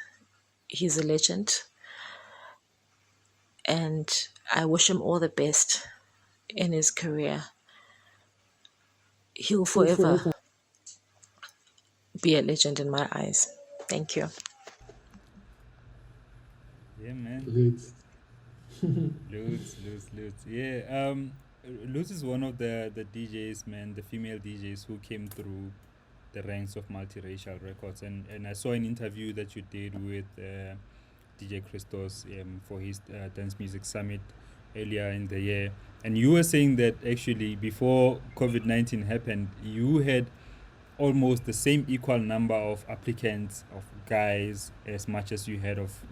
He's a legend, and I wish him all the best in his career. He'll forever be a legend in my eyes. Thank you. Yeah, man. Lutz. Lutz. Yeah. Lutz is one of the DJs, man, the female DJs who came through the ranks of multiracial records, and I saw an interview that you did with DJ Christos for his dance music summit earlier in the year, and you were saying that actually before COVID-19 happened, you had almost the same equal number of applicants of guys as much as you had of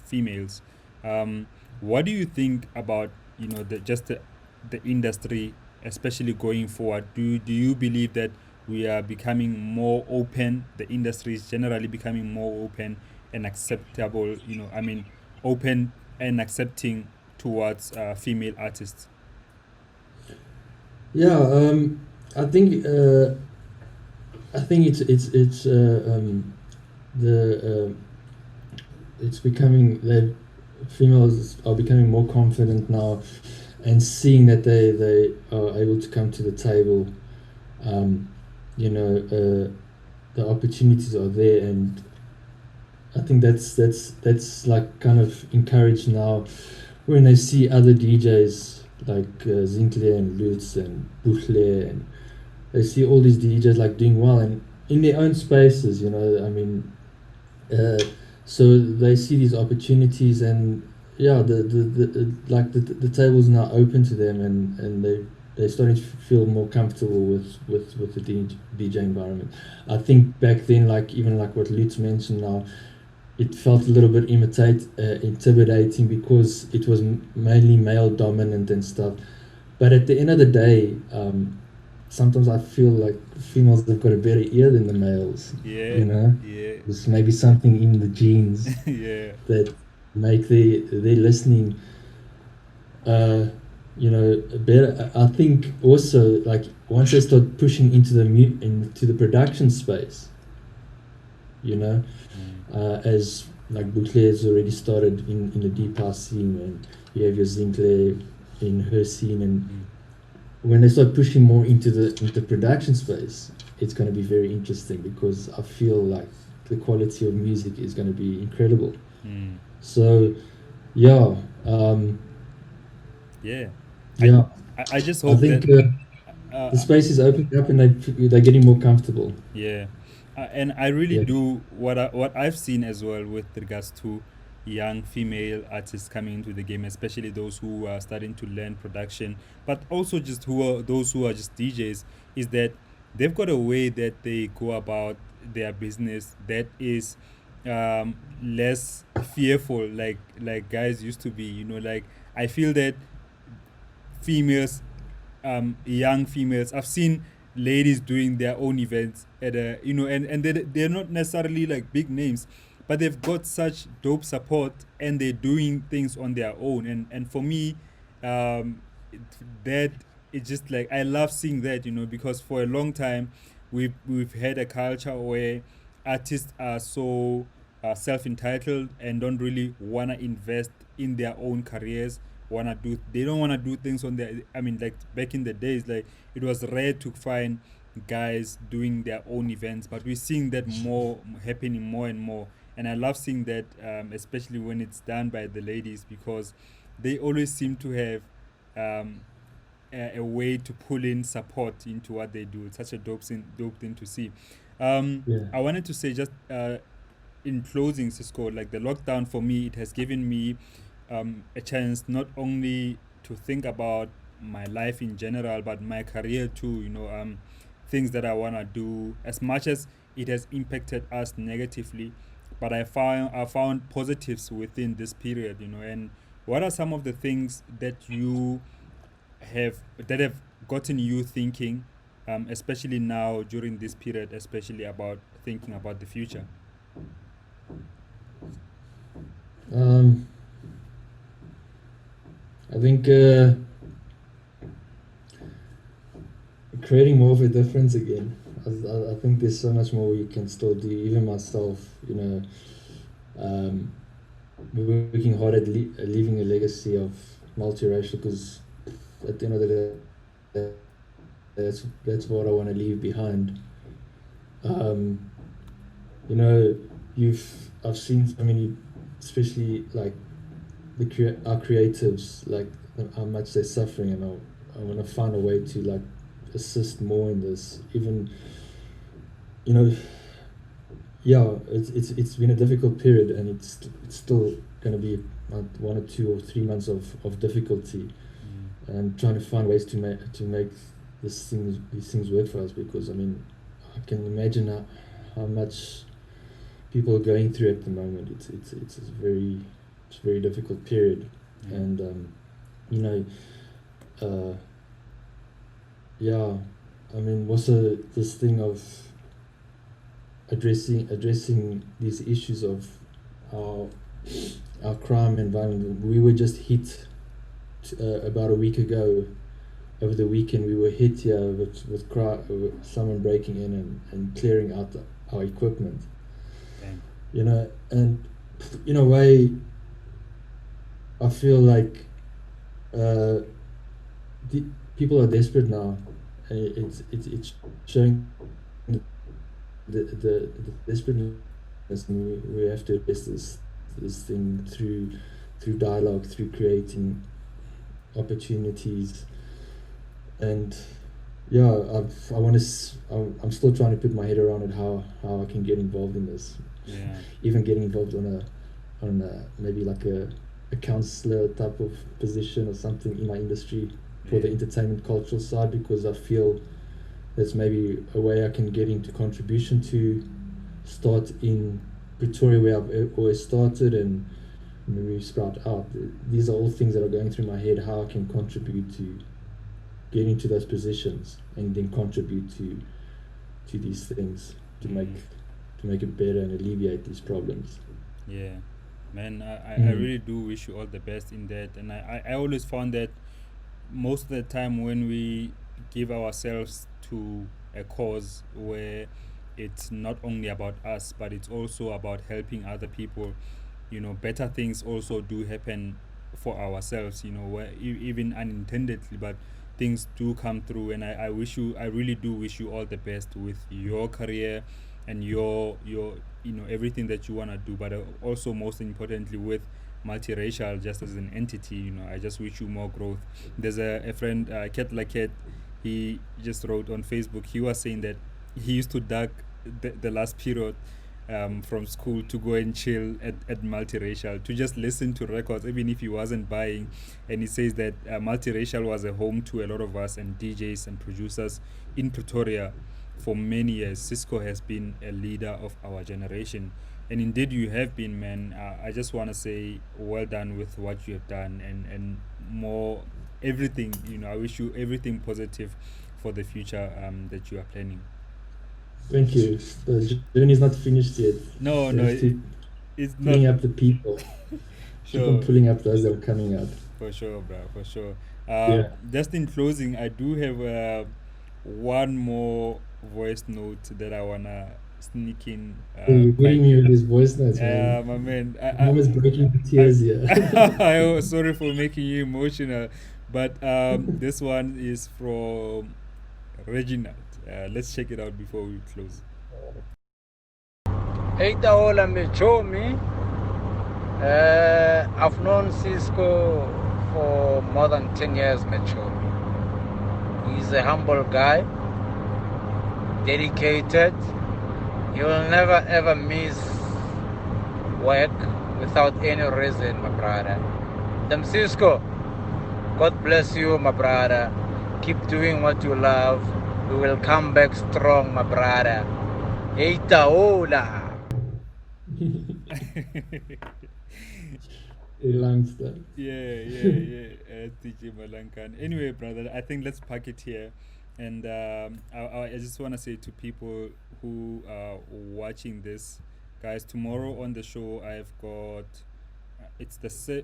females. What do you think about the industry, especially going forward? Do you believe that we are becoming more open? The industry is generally becoming more open and acceptable. Open and accepting towards female artists. Yeah, I think it's becoming that females are becoming more confident now, and seeing that they are able to come to the table. The opportunities are there, and I think that's like kind of encouraged now when they see other DJs like Zinkler and Lutz and Buchle, and they see all these DJs like doing well and in their own spaces, so they see these opportunities, and the table's now open to them, and they're starting to feel more comfortable with the DJ environment. I think back then, even what Lutz mentioned now, it felt a little bit intimidating because it was mainly male dominant and stuff. But at the end of the day, sometimes I feel like females have got a better ear than the males. Yeah. Yeah. There's maybe something in the genes yeah. that make their listening better. I think also, like, once they start pushing into the production space, as like Buchle has already started in the deep house scene, and you have your Zinkler in her scene, and Mm. when they start pushing more into the production space, it's going to be very interesting because I feel like the quality of music is going to be incredible. Mm. So yeah, Yeah. yeah, I just I hope that think the uh, space is opening up and they're getting more comfortable. yeah, and I really Yeah, do what I've seen as well with regards to young female artists coming into the game, especially those who are starting to learn production, but also just who are those who are just DJs, is that they've got a way that they go about their business that is less fearful, like guys used to be. Like I feel that females, young females. I've seen ladies doing their own events at a, and they're not necessarily like big names, but they've got such dope support and they're doing things on their own. And for me, it, that it's just like I love seeing that, because for a long time we've had a culture where artists are so self entitled and don't really wanna invest in their own careers. They don't wanna do things on their. I mean, like back in the days, like it was rare to find guys doing their own events, but we're seeing that more happening more and more. And I love seeing that, especially when it's done by the ladies, because they always seem to have um, a way to pull in support into what they do. It's such a dope thing to see. yeah, I wanted to say just in closing, Cisco, like the lockdown for me, it has given me a chance not only to think about my life in general, but my career too. Things that I wanna do. As much as it has impacted us negatively, but I found positives within this period. And what are some of the things that have gotten you thinking, especially now during this period, especially about thinking about the future? um, I think creating more of a difference again. I think there's so much more we can still do. Even myself, um, working hard at leaving a legacy of multiracial, because at the end of the day, that's what I want to leave behind. Um, you know, I've seen so many, especially like our creatives, like how much they're suffering, and I want to find a way to like assist more in this. Even, you know, yeah, it's been a difficult period, and it's still going to be 1 or 2 or 3 months of difficulty, Mm. and trying to find ways to make these things work for us. Because I mean, I can imagine how much people are going through at the moment. It's a very difficult period, Yeah. and you know, uh, yeah, I mean, also this thing of addressing these issues of our our crime and violence. We were just hit about a week ago. Over the weekend, we were hit here with someone breaking in and clearing out our equipment. Damn. And in a way, I feel like uh, the people are desperate now, and it's showing the desperateness, and we have to address this thing through dialogue, through creating opportunities, and yeah, I want to. I'm still trying to put my head around it, how I can get involved in this. Yeah. Even getting involved on a maybe like a counselor type of position or something in my industry for the Yeah. entertainment cultural side, because I feel that's maybe a way I can get into contribution to start in Pretoria, where I've always started, and maybe sprout out. These are all things that are going through my head, how I can contribute to getting to those positions, and then contribute to these things to make Mm. to make it better and alleviate these problems. Yeah. Man, I Mm. really do wish you all the best in that. And I always found that most of the time when we give ourselves to a cause where it's not only about us, but it's also about helping other people, better things also do happen for ourselves, you know, even unintendedly, but things do come through. And I really do wish you all the best with your career and your everything that you want to do, but also most importantly with multiracial just as an entity. You know, I just wish you more growth. There's a friend, Ket Laket, he just wrote on Facebook. He was saying that he used to duck the last period from school to go and chill at multiracial to just listen to records, even if he wasn't buying. And he says that multiracial was a home to a lot of us and DJs and producers in Pretoria for many years. Cisco has been a leader of our generation. And indeed, you have been, man. I just want to say well done with what you have done, and more everything. You know, I wish you everything positive for the future that you are planning. Thank you. The journey is not finished yet. No, We no, have to it's pulling not. up the people. Keep on Sure, pulling up those that are coming up. for sure, bro, for sure. Yeah. Just in closing, I do have one more voice note that I wanna sneak in. You're Quite. getting me with these voice notes, man. My man, Mom is breaking into tears here. sorry for making you emotional, but this one is from Reginald. Let's check it out before we close. Eitaola Mechomi. I've known Cisco for more than 10 years, Mechomi. He's a humble guy, dedicated. He will never ever miss work without any reason, my brother. Them Cisco, God bless you, my brother. Keep doing what you love. We will come back strong, my brother. Eitaola. Langster. Yeah, DJ Malankan. Anyway, brother, I think let's pack it here. And I just want to say to people who are watching this, guys, tomorrow on the show I've got it's the 16th,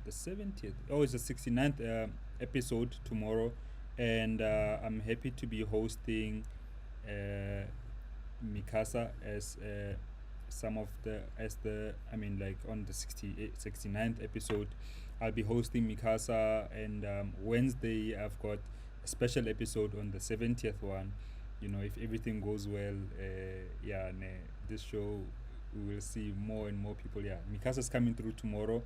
the 70th. Oh, it's the 69th episode tomorrow, and I'm happy to be hosting Mikasa as some of the like on the 69th episode I'll be hosting Mikasa, and Wednesday I've got a special episode on the 70th one. You know, if everything goes well, this show we will see more and more people. Yeah, Mikasa's coming through tomorrow.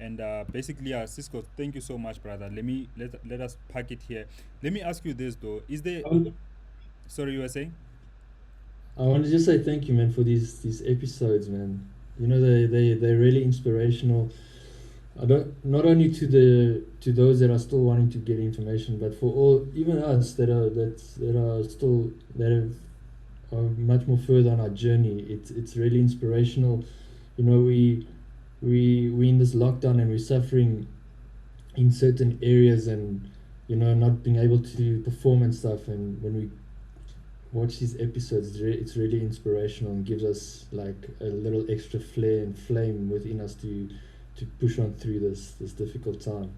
And basically, Cisco, thank you so much, brother. Let us pack it here. Let me ask you this though: is there? Sorry, you were saying? I want to just say thank you, man, for these episodes, man. You know, they're really inspirational. I don't not only to those that are still wanting to get information, but for all, even us that are much more further on our journey. It's really inspirational. You know, we in this lockdown and we're suffering in certain areas, and you know, not being able to perform and stuff. And when we watch these episodes, it's really inspirational and gives us like a little extra flair and flame within us to push on through this difficult time.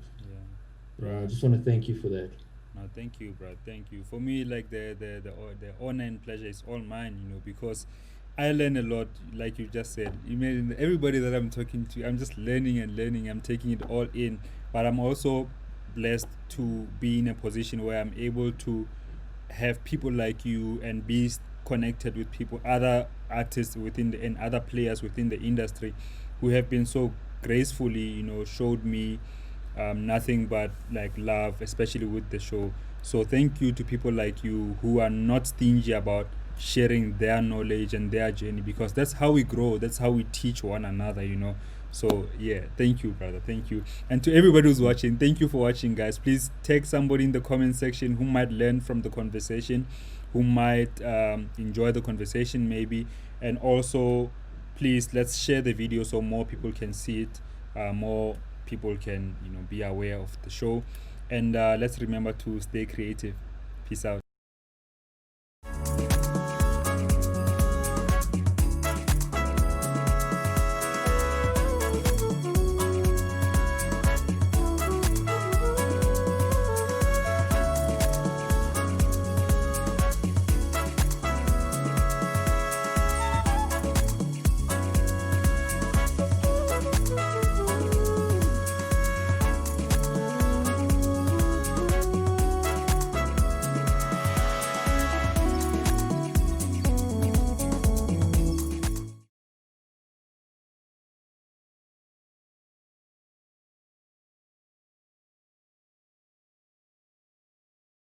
Yeah. I just want to thank you for that. No, thank you, bro. Thank you. For me, like the honor and pleasure is all mine. You know, because I learn a lot. Like you just said, imagine everybody that I'm talking to, I'm just learning and learning. I'm taking it all in, but I'm also blessed to be in a position where I'm able to have people like you and be connected with people, other artists within and other players within the industry, who have been so gracefully, you know, showed me nothing but like love, especially with the show. So thank you to people like you who are not stingy about sharing their knowledge and their journey, because that's how we grow, that's how we teach one another, you know. So yeah, thank you, brother, thank you. And to everybody who's watching, thank you for watching, guys. Please tag somebody in the comment section who might learn from the conversation, who might enjoy the conversation maybe. And also, please, let's share the video so more people can see it, more people can, you know, be aware of the show. And let's remember to stay creative. Peace out.